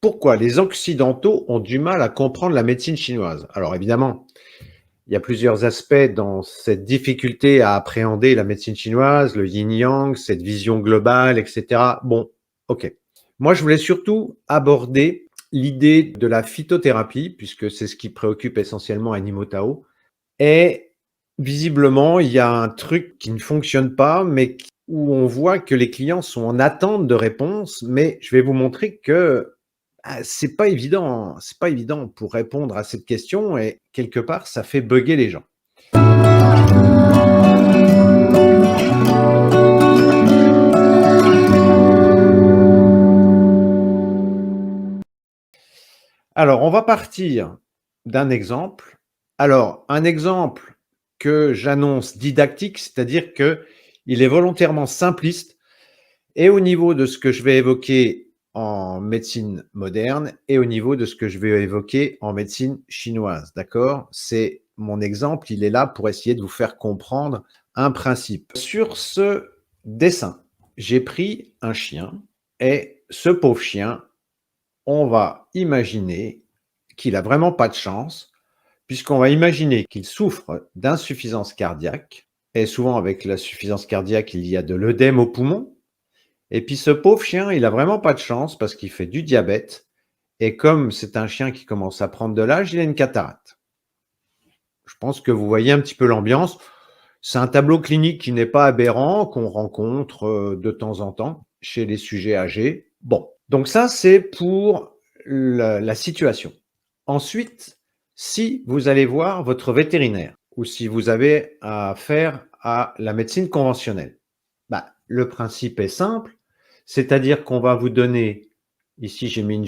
Pourquoi les Occidentaux ont du mal à comprendre la médecine chinoise? Alors évidemment, il y a plusieurs aspects dans cette difficulté à appréhender la médecine chinoise, le yin-yang, cette vision globale, etc. Bon, ok. Moi, je voulais surtout aborder l'idée de la phytothérapie, puisque c'est ce qui préoccupe essentiellement Animo Tao. Et visiblement, il y a un truc qui ne fonctionne pas, mais où on voit que les clients sont en attente de réponses, mais je vais vous montrer que c'est pas évident pour répondre à cette question et quelque part, ça fait bugger les gens. Alors, on va partir d'un exemple. Alors, un exemple que j'annonce didactique, c'est-à-dire que il est volontairement simpliste et au niveau de ce que je vais évoquer en médecine moderne et au niveau de ce que je vais évoquer en médecine chinoise, d'accord? C'est mon exemple, il est là pour essayer de vous faire comprendre un principe. Sur ce dessin, j'ai pris un chien et ce pauvre chien, on va imaginer qu'il a vraiment pas de chance, puisqu'on va imaginer qu'il souffre d'insuffisance cardiaque et souvent avec l'insuffisance cardiaque, il y a de l'œdème au poumon. Et puis ce pauvre chien, il a vraiment pas de chance parce qu'il fait du diabète. Et comme c'est un chien qui commence à prendre de l'âge, il a une cataracte. Je pense que vous voyez un petit peu l'ambiance. C'est un tableau clinique qui n'est pas aberrant, qu'on rencontre de temps en temps chez les sujets âgés. Bon, donc ça, c'est pour la situation. Ensuite, si vous allez voir votre vétérinaire ou si vous avez affaire à la médecine conventionnelle, bah, le principe est simple, c'est-à-dire qu'on va vous donner, ici j'ai mis une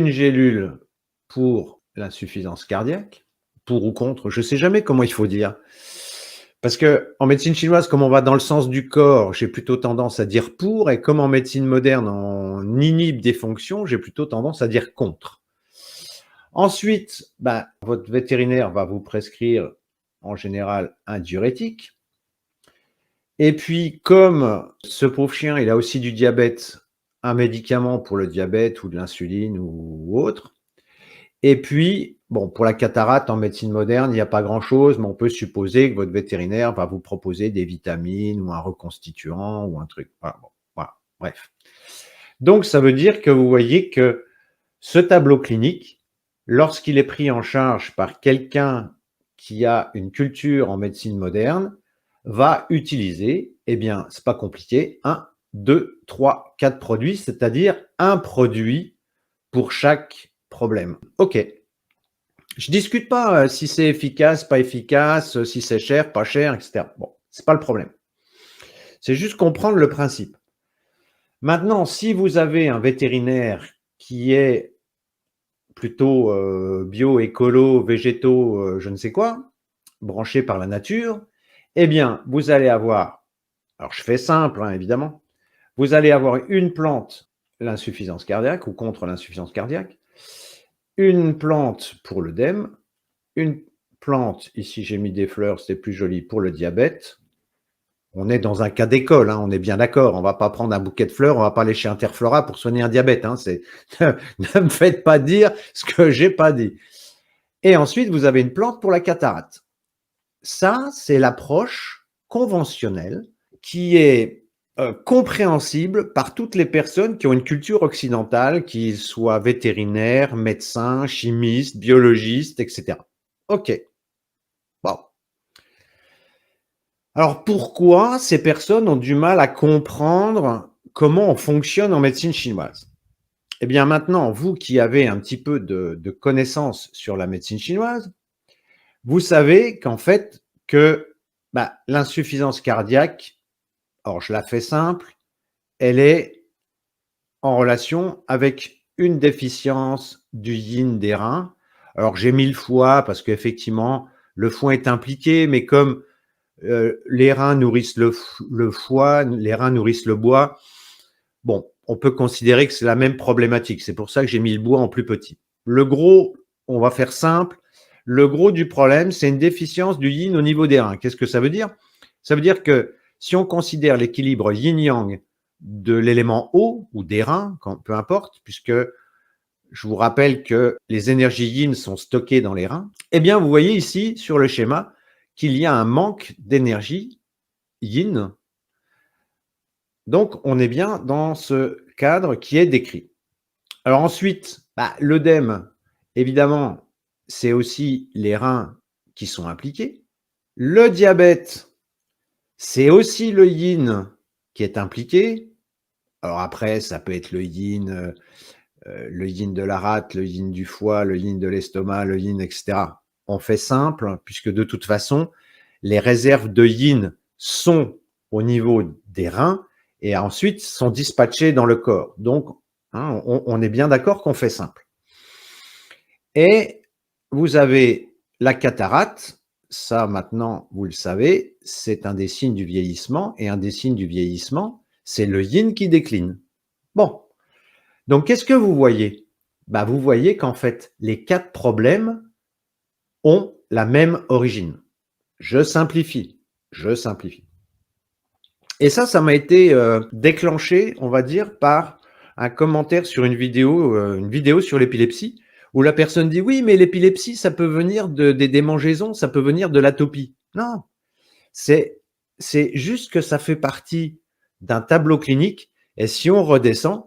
gélule pour l'insuffisance cardiaque, pour ou contre, je ne sais jamais comment il faut dire. Parce que en médecine chinoise, comme on va dans le sens du corps, j'ai plutôt tendance à dire pour, et comme en médecine moderne, on inhibe des fonctions, j'ai plutôt tendance à dire contre. Ensuite, ben, votre vétérinaire va vous prescrire en général un diurétique. Et puis, comme ce pauvre chien, il a aussi du diabète, un médicament pour le diabète ou de l'insuline ou autre. Et puis, bon, pour la cataracte, en médecine moderne, il n'y a pas grand-chose, mais on peut supposer que votre vétérinaire va vous proposer des vitamines ou un reconstituant ou un truc. Voilà, bon, voilà, bref. Donc, ça veut dire que vous voyez que ce tableau clinique, lorsqu'il est pris en charge par quelqu'un qui a une culture en médecine moderne, va utiliser, eh bien, c'est pas compliqué, 1, 2, 3, 4 produits, c'est-à-dire un produit pour chaque problème. OK. Je discute pas si c'est efficace, pas efficace, si c'est cher, pas cher, etc. Bon, c'est pas le problème. C'est juste comprendre le principe. Maintenant, si vous avez un vétérinaire qui est plutôt bio, écolo, végétaux, je ne sais quoi, branché par la nature, eh bien, vous allez avoir, alors je fais simple, hein, évidemment, vous allez avoir une plante, l'insuffisance cardiaque ou contre l'insuffisance cardiaque, une plante pour l'œdème, une plante, ici j'ai mis des fleurs, c'est plus joli, pour le diabète. On est dans un cas d'école, hein, on est bien d'accord. On ne va pas prendre un bouquet de fleurs, on ne va pas aller chez Interflora pour soigner un diabète. Hein, ne me faites pas dire ce que j'ai pas dit. Et ensuite, vous avez une plante pour la cataracte. Ça, c'est l'approche conventionnelle qui est compréhensible par toutes les personnes qui ont une culture occidentale, qu'ils soient vétérinaires, médecins, chimistes, biologistes, etc. OK. Bon. Alors pourquoi ces personnes ont du mal à comprendre comment on fonctionne en médecine chinoise? Eh bien maintenant, vous qui avez un petit peu de connaissances sur la médecine chinoise, vous savez qu'en fait, que bah, l'insuffisance cardiaque, alors je la fais simple, elle est en relation avec une déficience du yin des reins. Alors j'ai mis le foie parce qu'effectivement, le foie est impliqué, mais comme les reins nourrissent le foie, les reins nourrissent le bois. Bon, on peut considérer que c'est la même problématique. C'est pour ça que j'ai mis le bois en plus petit. Le gros, on va faire simple. Le gros du problème, c'est une déficience du yin au niveau des reins. Qu'est-ce que ça veut dire? Ça veut dire que si on considère l'équilibre yin-yang de l'élément eau ou des reins, peu importe, puisque Je vous rappelle que les énergies yin sont stockées dans les reins. Eh bien, vous voyez ici sur le schéma qu'il y a un manque d'énergie yin. Donc, on est bien dans ce cadre qui est décrit. Alors ensuite, l'œdème, évidemment, c'est aussi les reins qui sont impliqués. Le diabète, c'est aussi le yin qui est impliqué. Alors après, ça peut être le yin de la rate, le yin du foie, le yin de l'estomac, le yin, etc. On fait simple, puisque de toute façon, les réserves de yin sont au niveau des reins et ensuite sont dispatchées dans le corps. Donc, on est bien d'accord qu'on fait simple. Et vous avez la cataracte, ça maintenant, vous le savez, c'est un des signes du vieillissement, et un des signes du vieillissement, c'est le yin qui décline. Bon, donc qu'est-ce que vous voyez? Vous voyez qu'en fait, les 4 problèmes ont la même origine. Je simplifie. Et ça m'a été déclenché, on va dire, par un commentaire sur une vidéo sur l'épilepsie, où la personne dit: «Oui, mais l'épilepsie, ça peut venir des démangeaisons, ça peut venir de l'atopie». Non, c'est juste que ça fait partie d'un tableau clinique, et si on redescend,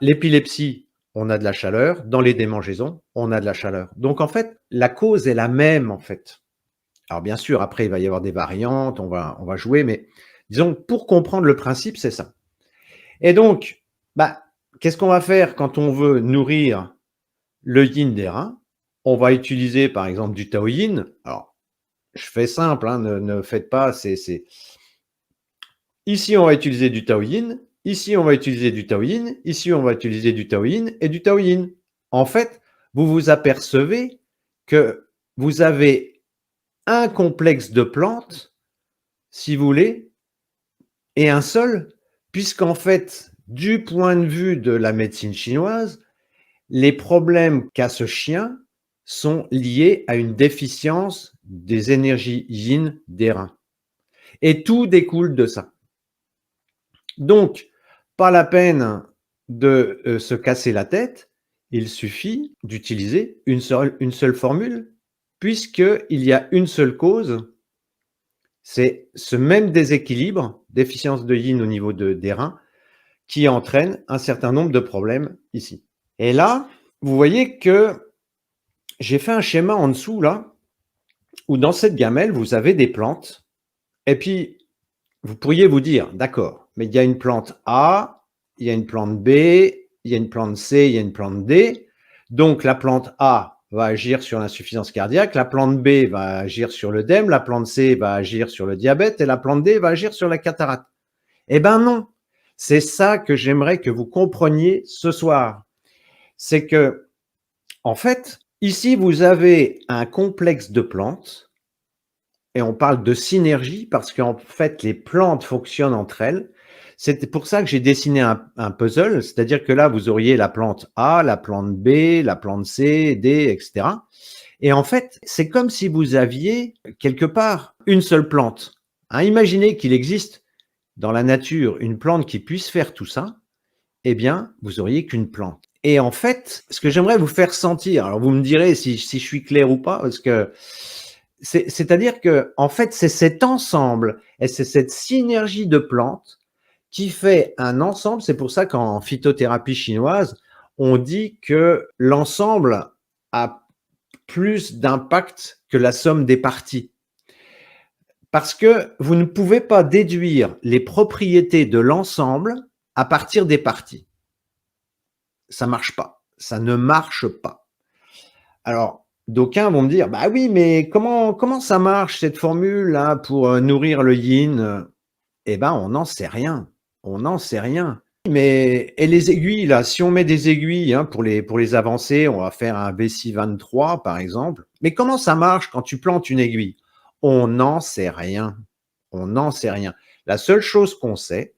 l'épilepsie, on a de la chaleur, dans les démangeaisons, on a de la chaleur. Donc en fait, la cause est la même, en fait. Alors bien sûr, après, il va y avoir des variantes, on va jouer, mais disons, pour comprendre le principe, c'est ça. Et donc, qu'est-ce qu'on va faire quand on veut nourrir le yin des reins? On va utiliser, par exemple, du taoyin. Alors, je fais simple, ne faites pas, Ici, on va utiliser du taoyin, ici, on va utiliser du taoyin, ici, on va utiliser du taoyin et du taoyin. En fait, vous vous apercevez que vous avez un complexe de plantes, si vous voulez, et un seul, puisqu'en fait, du point de vue de la médecine chinoise, les problèmes qu'a ce chien sont liés à une déficience des énergies yin des reins. Et tout découle de ça. Donc, pas la peine de se casser la tête, il suffit d'utiliser une seule formule, puisqu'il y a une seule cause, c'est ce même déséquilibre, déficience de yin au niveau des reins, qui entraîne un certain nombre de problèmes ici. Et là, vous voyez que j'ai fait un schéma en dessous, là, où dans cette gamelle, vous avez des plantes, et puis vous pourriez vous dire, d'accord, mais il y a une plante A, il y a une plante B, il y a une plante C, il y a une plante D. Donc la plante A va agir sur l'insuffisance cardiaque, la plante B va agir sur l'œdème, la plante C va agir sur le diabète et la plante D va agir sur la cataracte. Eh ben non, c'est ça que j'aimerais que vous compreniez ce soir. C'est que, en fait, ici, vous avez un complexe de plantes, et on parle de synergie parce qu'en fait, les plantes fonctionnent entre elles. C'est pour ça que j'ai dessiné un puzzle, c'est-à-dire que là, vous auriez la plante A, la plante B, la plante C, D, etc. Et en fait, c'est comme si vous aviez quelque part une seule plante. Imaginez qu'il existe dans la nature une plante qui puisse faire tout ça, eh bien, vous auriez qu'une plante. Et en fait, ce que j'aimerais vous faire sentir, alors vous me direz si je suis clair ou pas, parce que c'est-à-dire que, en fait, c'est cet ensemble et c'est cette synergie de plantes qui fait un ensemble. C'est pour ça qu'en phytothérapie chinoise, on dit que l'ensemble a plus d'impact que la somme des parties. Parce que vous ne pouvez pas déduire les propriétés de l'ensemble à partir des parties. Ça marche pas. Ça ne marche pas. Alors, d'aucuns vont me dire: «Bah oui, mais comment ça marche cette formule-là pour, nourrir le yin?» Eh ben, on n'en sait rien. On n'en sait rien. Mais et les aiguilles là, si on met des aiguilles, pour les avancer, on va faire un Vessi 23 par exemple. Mais comment ça marche quand tu plantes une aiguille? On n'en sait rien. On n'en sait rien. La seule chose qu'on sait,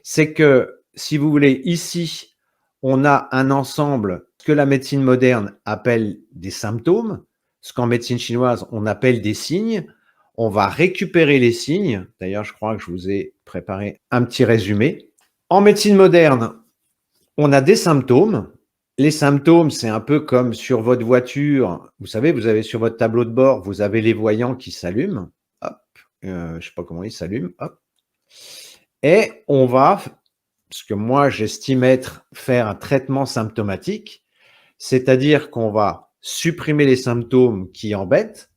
c'est que, si vous voulez, ici, on a un ensemble que la médecine moderne appelle des symptômes, ce qu'en médecine chinoise, on appelle des signes. On va récupérer les signes. D'ailleurs, je crois que je vous ai préparé un petit résumé. En médecine moderne, on a des symptômes. les symptômes, c'est un peu comme sur votre voiture. Vous savez, vous avez sur votre tableau de bord, vous avez les voyants qui s'allument. Hop, je ne sais pas comment ils s'allument. Hop. Et on va, ce que moi j'estime être faire un traitement symptomatique, c'est-à-dire qu'on va supprimer les symptômes qui embêtent.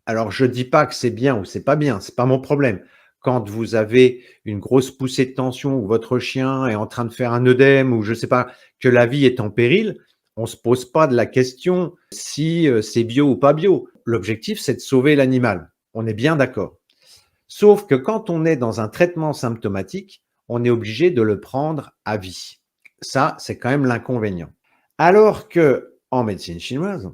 Alors, je ne dis pas que c'est bien ou c'est pas bien, c'est pas mon problème. Quand vous avez une grosse poussée de tension ou votre chien est en train de faire un œdème ou je ne sais pas, que la vie est en péril, on ne se pose pas de la question si c'est bio ou pas bio. L'objectif, c'est de sauver l'animal. On est bien d'accord. Sauf que quand on est dans un traitement symptomatique, on est obligé de le prendre à vie. Ça, c'est quand même l'inconvénient. Alors que en médecine chinoise,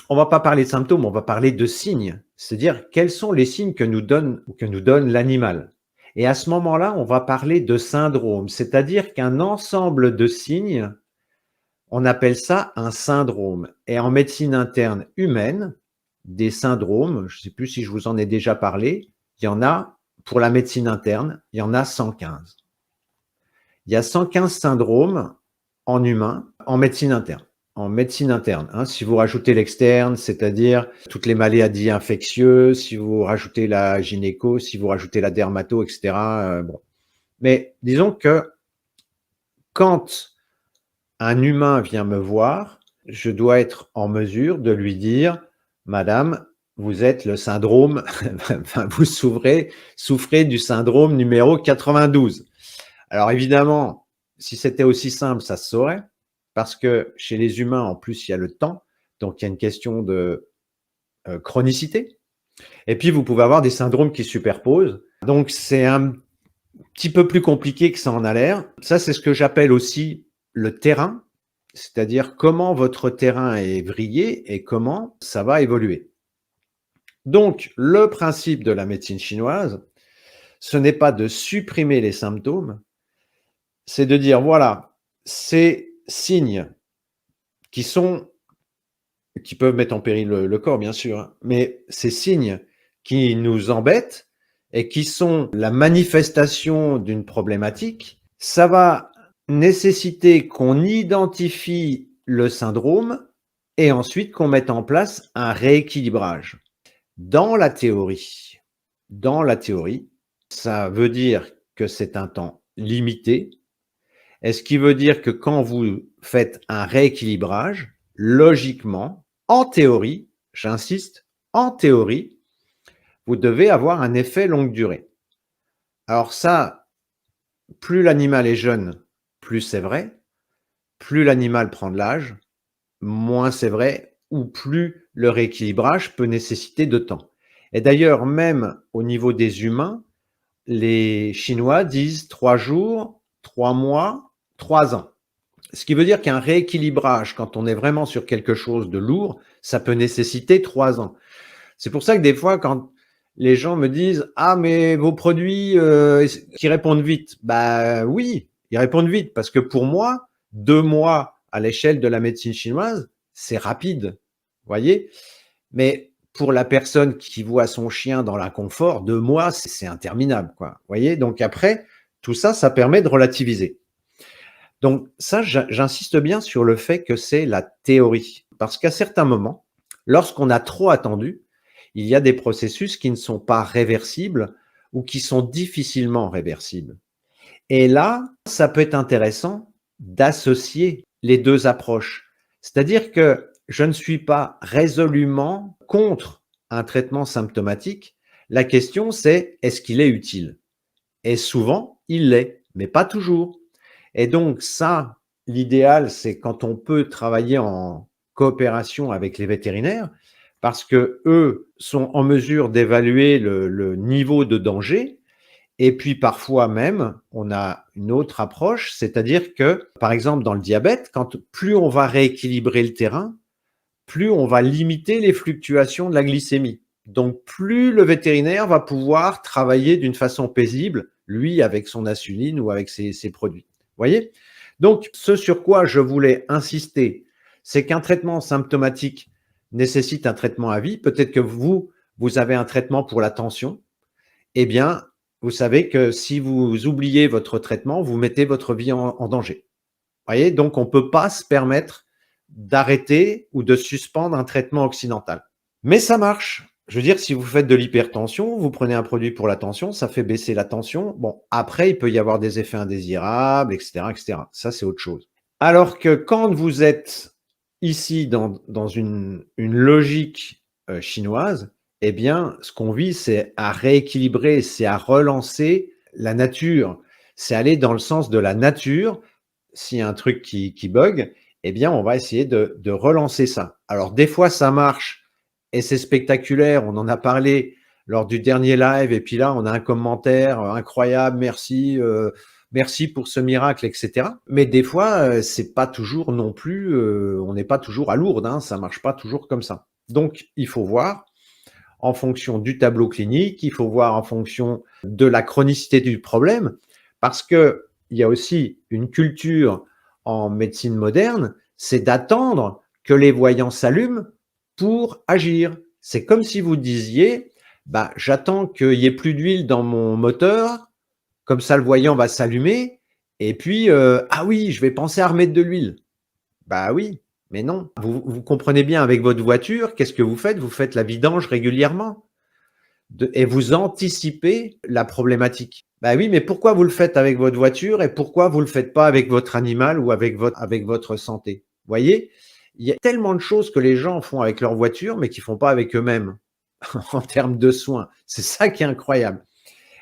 on va pas parler de symptômes, on va parler de signes. C'est-à-dire quels sont les signes que nous donne l'animal. Et à ce moment-là, on va parler de syndrome, c'est-à-dire qu'un ensemble de signes, on appelle ça un syndrome. Et en médecine interne humaine, des syndromes, je ne sais plus si je vous en ai déjà parlé, il y en a pour la médecine interne, il y en a 115. Il y a 115 syndromes en humain en médecine interne. En médecine interne, hein, si vous rajoutez l'externe, c'est-à-dire toutes les maladies infectieuses, si vous rajoutez la gynéco, si vous rajoutez la dermato, etc. Bon. Mais disons que quand un humain vient me voir, je dois être en mesure de lui dire, Madame, vous êtes le syndrome, vous souffrez du syndrome numéro 92. Alors évidemment, si c'était aussi simple, ça se saurait, parce que chez les humains, en plus, il y a le temps, donc il y a une question de chronicité. Et puis, vous pouvez avoir des syndromes qui se superposent. Donc, c'est un petit peu plus compliqué que ça en a l'air. Ça, c'est ce que j'appelle aussi le terrain, c'est-à-dire comment votre terrain est vrillé et comment ça va évoluer. Donc, le principe de la médecine chinoise, ce n'est pas de supprimer les symptômes, c'est de dire, voilà, ces signes qui peuvent mettre en péril le corps, bien sûr, hein, mais ces signes qui nous embêtent et qui sont la manifestation d'une problématique, ça va nécessiter qu'on identifie le syndrome et ensuite qu'on mette en place un rééquilibrage. Dans la théorie, ça veut dire que c'est un temps limité. Et ce qui veut dire que quand vous faites un rééquilibrage, logiquement, en théorie, j'insiste, en théorie, vous devez avoir un effet longue durée. Alors ça, plus l'animal est jeune, plus c'est vrai. Plus l'animal prend de l'âge, moins c'est vrai, ou plus le rééquilibrage peut nécessiter de temps. Et d'ailleurs, même au niveau des humains, les Chinois disent 3 jours, 3 mois, 3 ans. Ce qui veut dire qu'un rééquilibrage, quand on est vraiment sur quelque chose de lourd, ça peut nécessiter 3 ans. C'est pour ça que des fois, quand les gens me disent: «Ah mais vos produits, qui répondent vite», bah oui, ils répondent vite parce que pour moi, 2 mois à l'échelle de la médecine chinoise, c'est rapide, vous voyez? Mais pour la personne qui voit son chien dans l'inconfort, 2 mois, c'est interminable, quoi, vous voyez? Donc après, tout ça, ça permet de relativiser. Donc ça, j'insiste bien sur le fait que c'est la théorie. Parce qu'à certains moments, lorsqu'on a trop attendu, il y a des processus qui ne sont pas réversibles ou qui sont difficilement réversibles. Et là, ça peut être intéressant d'associer les 2 approches. C'est-à-dire que je ne suis pas résolument contre un traitement symptomatique. La question, c'est est-ce qu'il est utile? Et souvent, il l'est, mais pas toujours. Et donc ça, l'idéal, c'est quand on peut travailler en coopération avec les vétérinaires, parce que eux sont en mesure d'évaluer le niveau de danger. Et puis parfois même, on a une autre approche, c'est-à-dire que, par exemple, dans le diabète, quand plus on va rééquilibrer le terrain, plus on va limiter les fluctuations de la glycémie. Donc, plus le vétérinaire va pouvoir travailler d'une façon paisible, lui, avec son insuline ou avec ses produits. Vous voyez? Donc, ce sur quoi je voulais insister, c'est qu'un traitement symptomatique nécessite un traitement à vie. Peut-être que vous avez un traitement pour la tension. Eh bien, vous savez que si vous oubliez votre traitement, vous mettez votre vie en danger. Vous voyez? Donc, on ne peut pas se permettre d'arrêter ou de suspendre un traitement occidental. Mais ça marche. Je veux dire, si vous faites de l'hypertension, vous prenez un produit pour la tension, ça fait baisser la tension. Bon, après, il peut y avoir des effets indésirables, etc., etc. Ça, c'est autre chose. Alors que quand vous êtes ici dans une logique chinoise, eh bien, ce qu'on vit, c'est à rééquilibrer, c'est à relancer la nature. C'est aller dans le sens de la nature. S'il y a un truc qui bug, eh bien, on va essayer de relancer ça. Alors, des fois, ça marche et c'est spectaculaire. On en a parlé lors du dernier live. Et puis là, on a un commentaire incroyable. Merci, merci pour ce miracle, etc. Mais des fois, c'est pas toujours non plus. On n'est pas toujours à Lourdes. Hein, ça marche pas toujours comme ça. Donc, il faut voir en fonction du tableau clinique. Il faut voir en fonction de la chronicité du problème, parce que il y a aussi une culture en médecine moderne, c'est d'attendre que les voyants s'allument pour agir. C'est comme si vous disiez, bah, j'attends qu'il y ait plus d'huile dans mon moteur, comme ça le voyant va s'allumer, et puis, ah oui, je vais penser à remettre de l'huile. Bah oui, mais non. Vous comprenez bien avec votre voiture, qu'est-ce que vous faites? Vous faites la vidange régulièrement et vous anticipez la problématique. Bah oui, mais pourquoi vous le faites avec votre voiture et pourquoi vous le faites pas avec votre animal ou avec votre santé? Vous voyez, il y a tellement de choses que les gens font avec leur voiture, mais qu'ils font pas avec eux-mêmes en termes de soins. C'est ça qui est incroyable.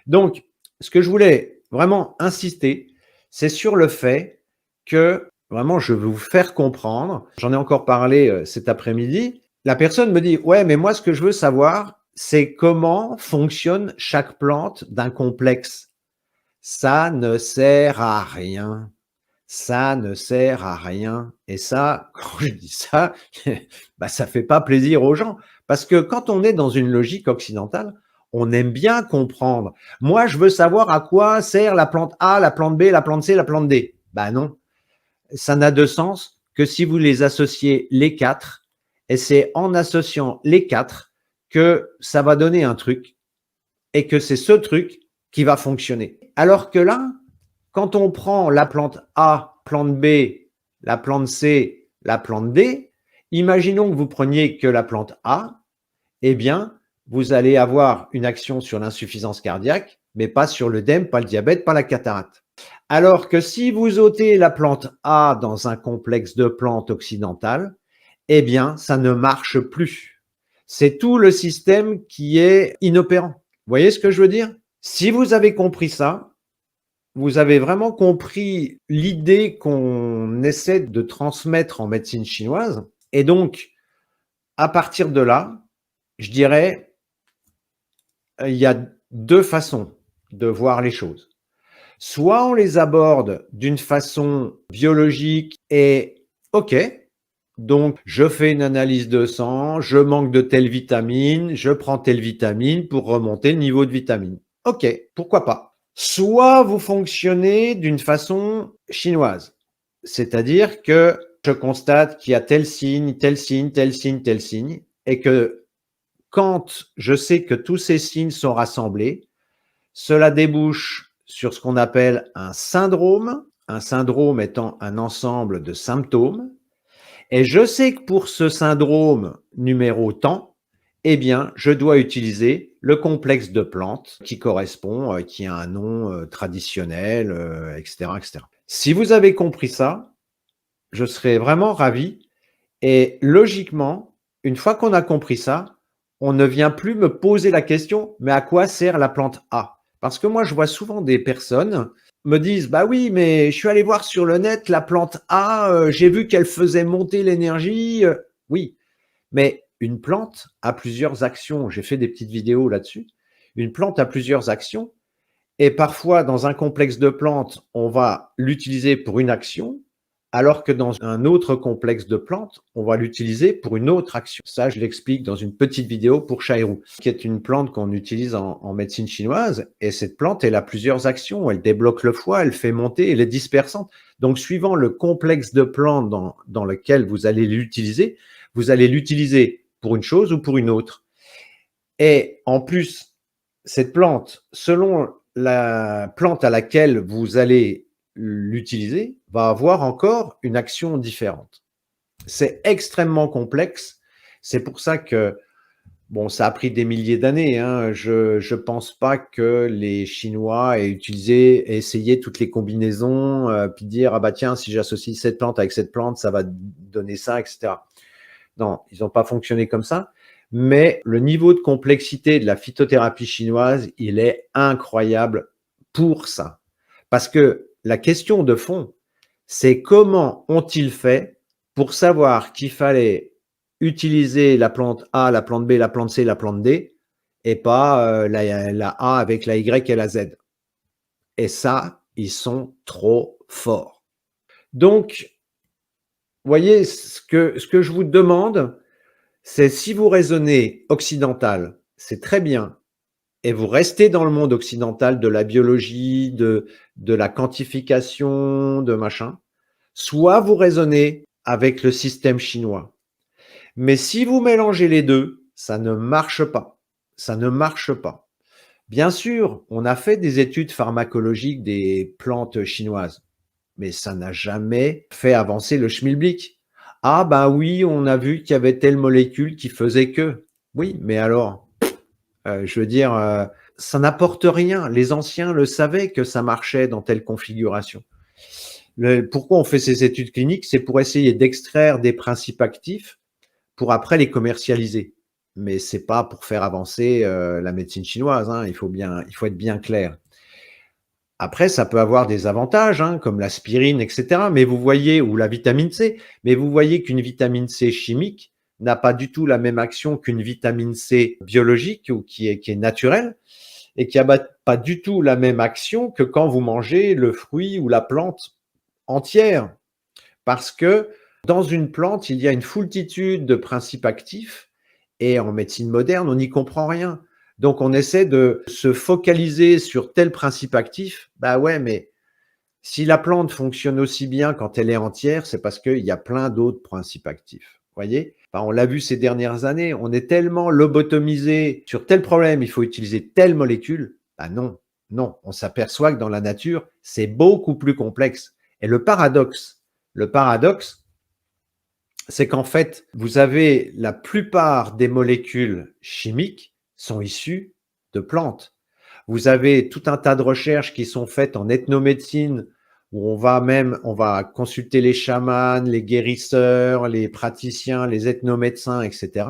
Donc, ce que je voulais vraiment insister, c'est sur le fait que vraiment, je veux vous faire comprendre. J'en ai encore parlé cet après-midi. La personne me dit, ouais, mais moi, ce que je veux savoir, c'est comment fonctionne chaque plante d'un complexe. Ça ne sert à rien. Ça ne sert à rien. Et ça, quand je dis ça, bah, ça fait pas plaisir aux gens. Parce que quand on est dans une logique occidentale, on aime bien comprendre. Moi, je veux savoir à quoi sert la plante A, la plante B, la plante C, la plante D. Ben non, ça n'a de sens que si vous les associez les quatre. Et c'est en associant les quatre que ça va donner un truc et que c'est ce truc qui va fonctionner. Alors que là, quand on prend la plante A, plante B, la plante C, la plante D, imaginons que vous preniez que la plante A, eh bien, vous allez avoir une action sur l'insuffisance cardiaque, mais pas sur l'œdème, pas le diabète, pas la cataracte. Alors que si vous ôtez la plante A dans un complexe de plantes occidentales, eh bien, ça ne marche plus. C'est tout le système qui est inopérant. Vous voyez ce que je veux dire? Si vous avez compris ça, vous avez vraiment compris l'idée qu'on essaie de transmettre en médecine chinoise. Et donc, à partir de là, je dirais, il y a deux façons de voir les choses. Soit on les aborde d'une façon biologique et OK, donc je fais une analyse de sang, je manque de telle vitamine, je prends telle vitamine pour remonter le niveau de vitamine. OK, pourquoi pas. Soit vous fonctionnez d'une façon chinoise, c'est-à-dire que je constate qu'il y a tel signe, tel signe, tel signe, tel signe, et que quand je sais que tous ces signes sont rassemblés, cela débouche sur ce qu'on appelle un syndrome étant un ensemble de symptômes. Et je sais que pour ce syndrome numéro tant, eh bien, je dois utiliser le complexe de plantes qui correspond, qui a un nom traditionnel, etc., etc. Si vous avez compris ça, je serais vraiment ravi. Et logiquement, une fois qu'on a compris ça, on ne vient plus me poser la question, mais à quoi sert la plante A? Parce que moi, je vois souvent des personnes me disent, bah oui, mais je suis allé voir sur le net la plante A, j'ai vu qu'elle faisait monter l'énergie. Oui, mais une plante a plusieurs actions. J'ai fait des petites vidéos là-dessus. Une plante a plusieurs actions. Et parfois, dans un complexe de plantes, on va l'utiliser pour une action, alors que dans un autre complexe de plantes, on va l'utiliser pour une autre action. Ça, je l'explique dans une petite vidéo pour Chairu, qui est une plante qu'on utilise en médecine chinoise. Et cette plante, elle a plusieurs actions. Elle débloque le foie, elle fait monter, elle est dispersante. Donc, suivant le complexe de plantes dans lequel vous allez l'utiliser pour une chose ou pour une autre. Et en plus, cette plante, selon la plante à laquelle vous allez l'utiliser, va avoir encore une action différente. C'est extrêmement complexe. C'est pour ça que, bon, ça a pris des milliers d'années, hein. Je pense pas que les Chinois aient essayé toutes les combinaisons, puis dire: «Ah bah tiens, si j'associe cette plante avec cette plante, ça va donner ça», et cetera. Non, ils n'ont pas fonctionné comme ça, mais le niveau de complexité de la phytothérapie chinoise, il est incroyable pour ça. Parce que la question de fond, c'est comment ont-ils fait pour savoir qu'il fallait utiliser la plante A, la plante B, la plante C, la plante D, et pas la A avec la Y et la Z. Et ça, ils sont trop forts. Donc, vous voyez, ce que je vous demande, c'est si vous raisonnez occidental, c'est très bien, et vous restez dans le monde occidental de la biologie, de la quantification, de machin, soit vous raisonnez avec le système chinois. Mais si vous mélangez les deux, ça ne marche pas. Ça ne marche pas. Bien sûr, on a fait des études pharmacologiques des plantes chinoises, mais ça n'a jamais fait avancer le schmilblick. Ah ben oui, on a vu qu'il y avait telle molécule qui faisait que. Oui, mais alors, je veux dire, ça n'apporte rien. Les anciens le savaient que ça marchait dans telle configuration. Pourquoi on fait ces études cliniques? C'est pour essayer d'extraire des principes actifs pour après les commercialiser. Mais c'est pas pour faire avancer la médecine chinoise, hein, il faut être bien clair. Après, ça peut avoir des avantages, hein, comme l'aspirine, et cetera, mais vous voyez, ou la vitamine C, mais vous voyez qu'une vitamine C chimique n'a pas du tout la même action qu'une vitamine C biologique ou qui est naturelle, et qui n'a pas du tout la même action que quand vous mangez le fruit ou la plante entière. Parce que dans une plante, il y a une foultitude de principes actifs et en médecine moderne, on n'y comprend rien. Donc on essaie de se focaliser sur tel principe actif. Bah ouais, mais si la plante fonctionne aussi bien quand elle est entière, c'est parce qu'il y a plein d'autres principes actifs. Vous voyez? Enfin, on l'a vu ces dernières années, on est tellement lobotomisé sur tel problème, il faut utiliser telle molécule. Bah non, non, on s'aperçoit que dans la nature, c'est beaucoup plus complexe. Et le paradoxe, c'est qu'en fait, vous avez la plupart des molécules chimiques sont issues de plantes. Vous avez tout un tas de recherches qui sont faites en ethnomédecine où on va consulter les chamans, les guérisseurs, les praticiens, les ethnomédecins, etc.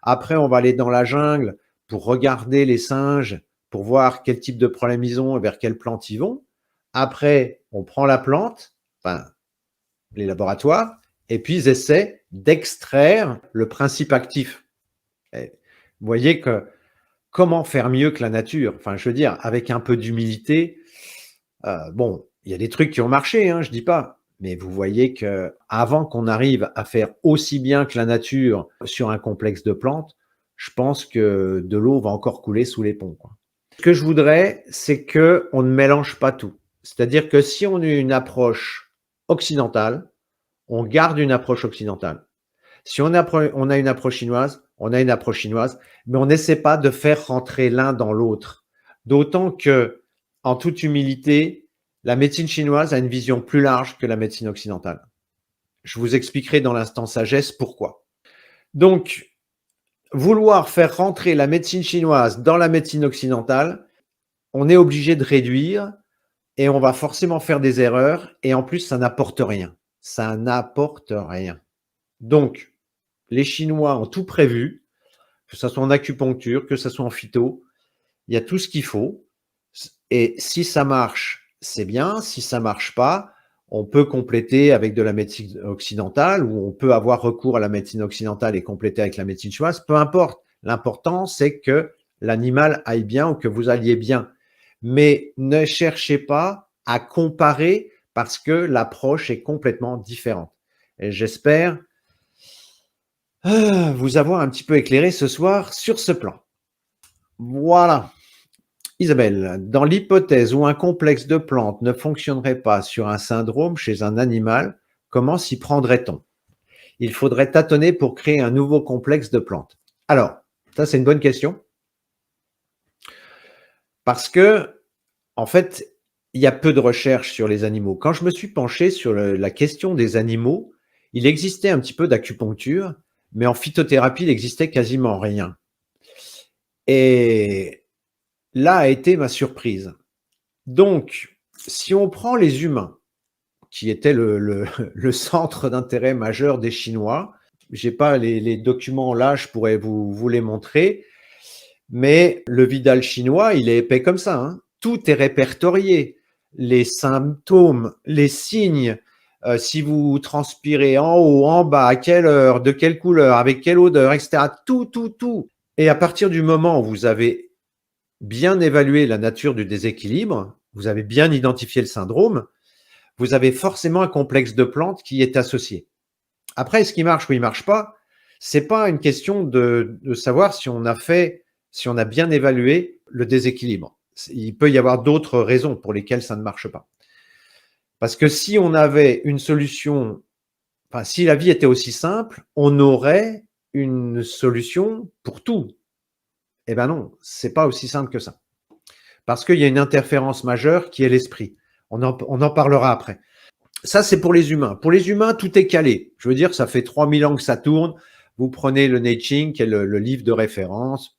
Après, on va aller dans la jungle pour regarder les singes, pour voir quel type de problème ils ont et vers quelle plante ils vont. Après, on prend la plante, enfin, les laboratoires, et puis ils essaient d'extraire le principe actif. Et vous voyez que comment faire mieux que la nature? Enfin, je veux dire, avec un peu d'humilité, bon, il y a des trucs qui ont marché, hein, je dis pas. Mais vous voyez que avant qu'on arrive à faire aussi bien que la nature sur un complexe de plantes, je pense que de l'eau va encore couler sous les ponts, quoi. Ce que je voudrais, c'est qu'on ne mélange pas tout. C'est-à-dire que si on a une approche occidentale, on garde une approche occidentale. Si on a une approche chinoise, on a une approche chinoise, mais on n'essaie pas de faire rentrer l'un dans l'autre. D'autant que, en toute humilité, la médecine chinoise a une vision plus large que la médecine occidentale. Je vous expliquerai dans l'instant sagesse pourquoi. Donc, vouloir faire rentrer la médecine chinoise dans la médecine occidentale, on est obligé de réduire et on va forcément faire des erreurs et en plus, ça n'apporte rien. Ça n'apporte rien. Donc, les Chinois ont tout prévu, que ce soit en acupuncture, que ce soit en phyto, il y a tout ce qu'il faut. Et si ça marche, c'est bien. Si ça marche pas, on peut compléter avec de la médecine occidentale ou on peut avoir recours à la médecine occidentale et compléter avec la médecine chinoise. Peu importe. L'important, c'est que l'animal aille bien ou que vous alliez bien. Mais ne cherchez pas à comparer parce que l'approche est complètement différente. Et j'espère vous avoir un petit peu éclairé ce soir sur ce plan. Voilà. Isabelle, dans l'hypothèse où un complexe de plantes ne fonctionnerait pas sur un syndrome chez un animal, comment s'y prendrait-on? Il faudrait tâtonner pour créer un nouveau complexe de plantes. Alors, ça c'est une bonne question parce que, en fait, il y a peu de recherches sur les animaux. Quand je me suis penché sur la question des animaux, il existait un petit peu d'acupuncture, mais en phytothérapie, il existait quasiment rien. Et là a été ma surprise. Donc, si on prend les humains, qui étaient le centre d'intérêt majeur des Chinois, j'ai pas les documents là, je pourrais vous les montrer, mais le Vidal chinois, il est épais comme ça, hein. Tout est répertorié. Les symptômes, les signes, si vous transpirez en haut, en bas, à quelle heure, de quelle couleur, avec quelle odeur, etc. Tout, tout, tout. Et à partir du moment où vous avez bien évalué la nature du déséquilibre, vous avez bien identifié le syndrome, vous avez forcément un complexe de plantes qui est associé. Après, est-ce qu'il marche ou il marche pas? C'est pas une question de savoir si on a fait, si on a bien évalué le déséquilibre. Il peut y avoir d'autres raisons pour lesquelles ça ne marche pas. Parce que si on avait une solution, enfin, si la vie était aussi simple, on aurait une solution pour tout. Eh ben non, c'est pas aussi simple que ça. Parce qu'il y a une interférence majeure qui est l'esprit. On en parlera après. Ça, c'est pour les humains. Pour les humains, tout est calé. Je veux dire, ça fait 3000 ans que ça tourne. Vous prenez le I Ching, qui est le livre de référence.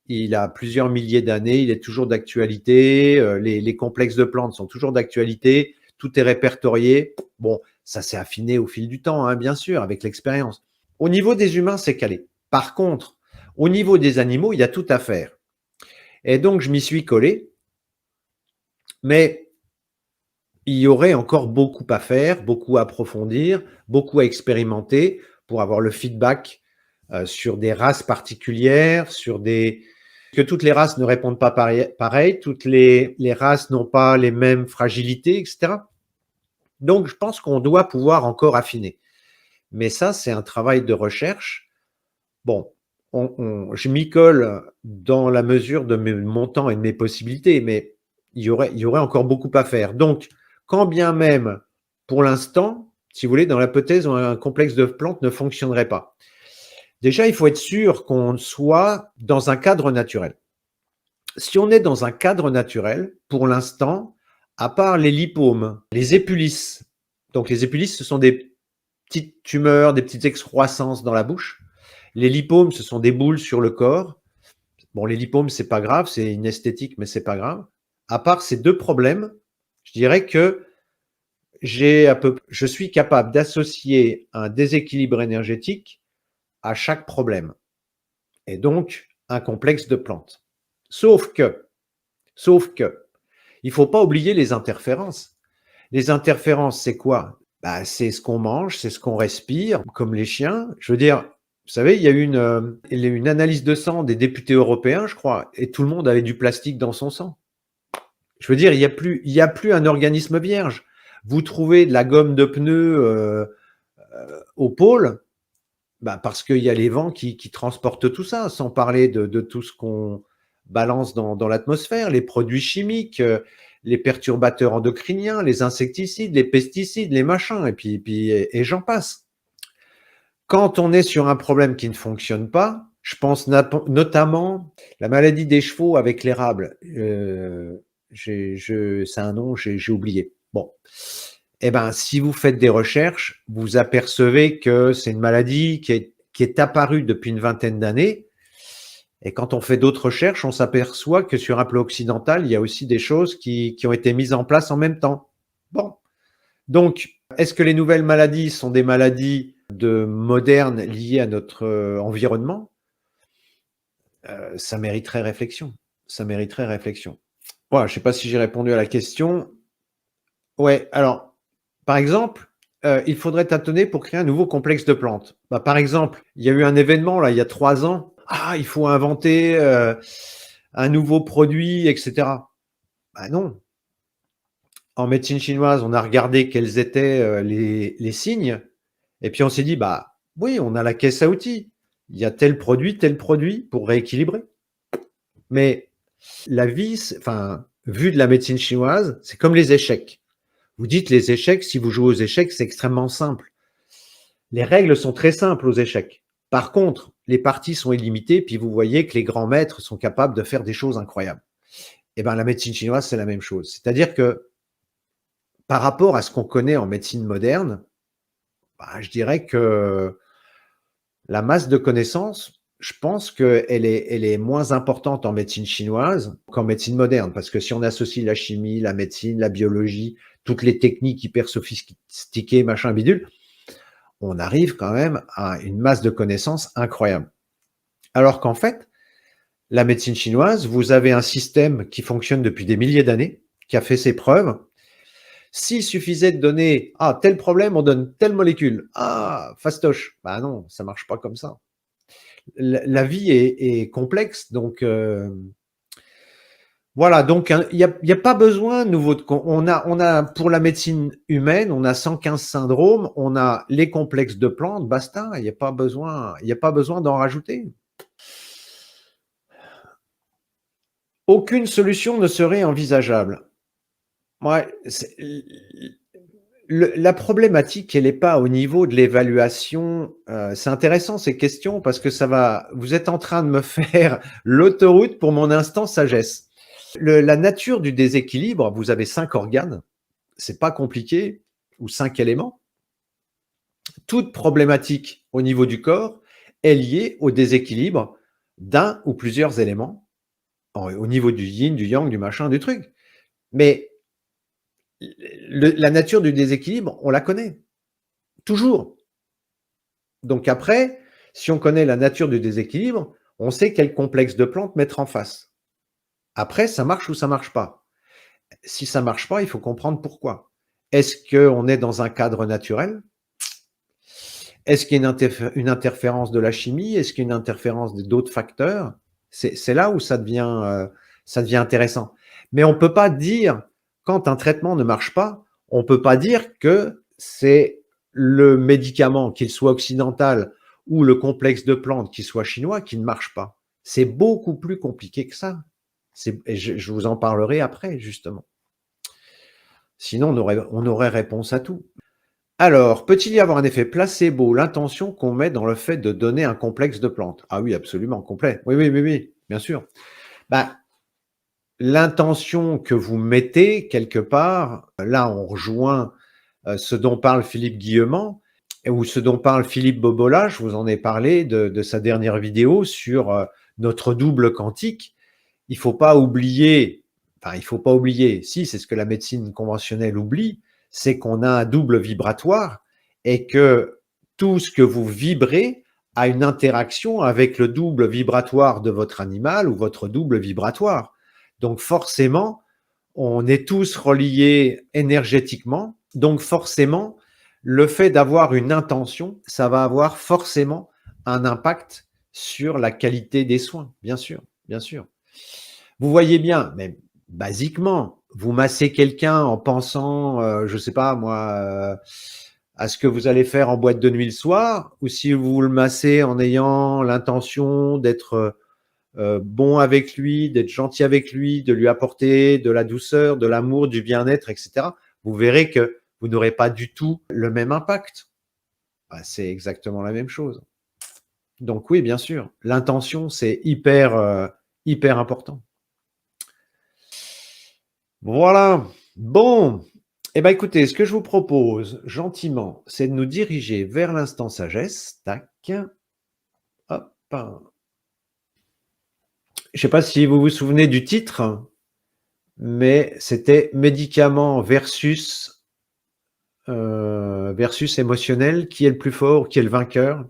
Il a plusieurs milliers d'années. Il est toujours d'actualité. Les complexes de plantes sont toujours d'actualité. Tout est répertorié. Bon, ça s'est affiné au fil du temps, hein, bien sûr, avec l'expérience. Au niveau des humains, c'est calé. Par contre, au niveau des animaux, il y a tout à faire. Et donc, je m'y suis collé. Mais il y aurait encore beaucoup à faire, beaucoup à approfondir, beaucoup à expérimenter pour avoir le feedback sur des races particulières, sur des que toutes les races ne répondent pas pareil, toutes les races n'ont pas les mêmes fragilités, etc. Donc, je pense qu'on doit pouvoir encore affiner. Mais ça, c'est un travail de recherche. Bon, je m'y colle dans la mesure de mon temps et de mes possibilités, mais il y aurait encore beaucoup à faire. Donc, quand bien même, pour l'instant, si vous voulez, dans l'hypothèse où un complexe de plantes ne fonctionnerait pas, déjà, il faut être sûr qu'on soit dans un cadre naturel. Si on est dans un cadre naturel, pour l'instant, à part les lipomes, les épulis, donc les épulis, ce sont des petites tumeurs, des petites excroissances dans la bouche. Les lipomes, ce sont des boules sur le corps. Bon, les lipomes, c'est pas grave, c'est une esthétique, mais c'est pas grave. À part ces deux problèmes, je dirais que je suis capable d'associer un déséquilibre énergétique à chaque problème. Et donc, un complexe de plantes. Sauf que, il faut pas oublier les interférences. Les interférences, c'est quoi? Bah, c'est ce qu'on mange, c'est ce qu'on respire, comme les chiens. Je veux dire, vous savez, il y a eu une analyse de sang des députés européens, je crois, et tout le monde avait du plastique dans son sang. Je veux dire, il y a plus un organisme vierge. Vous trouvez de la gomme de pneu au pôle, bah parce qu'il y a les vents qui transportent tout ça, sans parler de tout ce qu'on balance dans l'atmosphère, les produits chimiques, les perturbateurs endocriniens, les insecticides, les pesticides, les machins, et j'en passe. Quand on est sur un problème qui ne fonctionne pas, je pense notamment la maladie des chevaux avec l'érable. C'est un nom, j'ai oublié. Bon, eh ben, si vous faites des recherches, vous apercevez que c'est une maladie qui est apparue depuis une vingtaine d'années. Et quand on fait d'autres recherches, on s'aperçoit que sur un plan occidental, il y a aussi des choses qui ont été mises en place en même temps. Bon. Donc, est-ce que les nouvelles maladies sont des maladies modernes liées à notre environnement? Ça mériterait réflexion. Ça mériterait réflexion. Voilà, je ne sais pas si j'ai répondu à la question. Ouais, alors, par exemple, il faudrait tâtonner pour créer un nouveau complexe de plantes. Bah, par exemple, il y a eu un événement là, il y a 3 ans. Ah, il faut inventer un nouveau produit, etc. Bah non. En médecine chinoise, on a regardé quels étaient les signes, et puis on s'est dit, bah oui, on a la caisse à outils. Il y a tel produit pour rééquilibrer. Mais la vie, enfin, vu de la médecine chinoise, c'est comme les échecs. Vous dites les échecs, si vous jouez aux échecs, c'est extrêmement simple. Les règles sont très simples aux échecs. Par contre, les parties sont illimitées, puis vous voyez que les grands maîtres sont capables de faire des choses incroyables. Et bien, la médecine chinoise, c'est la même chose. C'est-à-dire que par rapport à ce qu'on connaît en médecine moderne, Je dirais que la masse de connaissances, je pense qu'elle est moins importante en médecine chinoise qu'en médecine moderne. Parce que si on associe la chimie, la médecine, la biologie, toutes les techniques hyper sophistiquées, machin bidule, on arrive quand même à une masse de connaissances incroyable. Alors qu'en fait, la médecine chinoise, vous avez un système qui fonctionne depuis des milliers d'années, qui a fait ses preuves. S'il suffisait de donner « Ah, tel problème, on donne telle molécule. Ah, fastoche ». Bah non, ça marche pas comme ça. La vie est complexe, donc voilà. Donc il y a pas besoin nouveau de. On a pour la médecine humaine, on a 115 syndromes, on a les complexes de plantes, basta. Il y a pas besoin d'en rajouter. Aucune solution ne serait envisageable. Ouais, la problématique, elle n'est pas au niveau de l'évaluation. C'est intéressant ces questions parce que vous êtes en train de me faire l'autoroute pour mon instant sagesse. La nature du déséquilibre, vous avez 5 organes, c'est pas compliqué, ou 5 éléments. Toute problématique au niveau du corps est liée au déséquilibre d'un ou plusieurs éléments, au niveau du yin, du yang, du machin, du truc. Mais la nature du déséquilibre, on la connaît, toujours. Donc après, si on connaît la nature du déséquilibre, on sait quel complexe de plantes mettre en face. Après, ça marche ou ça marche pas. Si ça marche pas, il faut comprendre pourquoi. Est-ce qu'on est dans un cadre naturel? Est-ce qu'il y a une interférence de la chimie? Est-ce qu'il y a une interférence d'autres facteurs? C'est là où ça devient intéressant. Mais on ne peut pas dire, quand un traitement ne marche pas, on ne peut pas dire que c'est le médicament, qu'il soit occidental ou le complexe de plantes, qu'il soit chinois, qui ne marche pas. C'est beaucoup plus compliqué que ça. Je vous en parlerai après, justement. Sinon, on aurait réponse à tout. Alors, peut-il y avoir un effet placebo, l'intention qu'on met dans le fait de donner un complexe de plantes? Ah oui, absolument, complet. Oui, bien sûr. L'intention que vous mettez quelque part, là on rejoint ce dont parle Philippe Guillemant, ou ce dont parle Philippe Bobola, je vous en ai parlé de sa dernière vidéo sur notre double quantique. Il faut pas oublier, si c'est ce que la médecine conventionnelle oublie, c'est qu'on a un double vibratoire et que tout ce que vous vibrez a une interaction avec le double vibratoire de votre animal ou votre double vibratoire. Donc forcément, on est tous reliés énergétiquement. Donc forcément, le fait d'avoir une intention, ça va avoir forcément un impact sur la qualité des soins, bien sûr, bien sûr. Vous voyez bien, mais basiquement, vous massez quelqu'un en pensant, je sais pas moi, à ce que vous allez faire en boîte de nuit le soir, ou si vous le massez en ayant l'intention d'être bon avec lui, d'être gentil avec lui, de lui apporter de la douceur, de l'amour, du bien-être, etc., vous verrez que vous n'aurez pas du tout le même impact. C'est exactement la même chose. Donc oui, bien sûr, l'intention, c'est hyper important. Voilà. Bon. Eh bien, écoutez, ce que je vous propose, gentiment, c'est de nous diriger vers l'instant sagesse. Tac. Hop. Je ne sais pas si vous vous souvenez du titre, mais c'était médicament versus émotionnel. Qui est le plus fort? Qui est le vainqueur?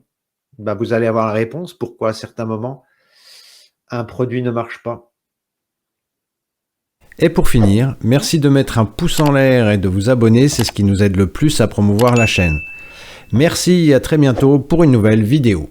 Vous allez avoir la réponse. Pourquoi à certains moments, un produit ne marche pas. Et pour finir, merci de mettre un pouce en l'air et de vous abonner, c'est ce qui nous aide le plus à promouvoir la chaîne. Merci et à très bientôt pour une nouvelle vidéo.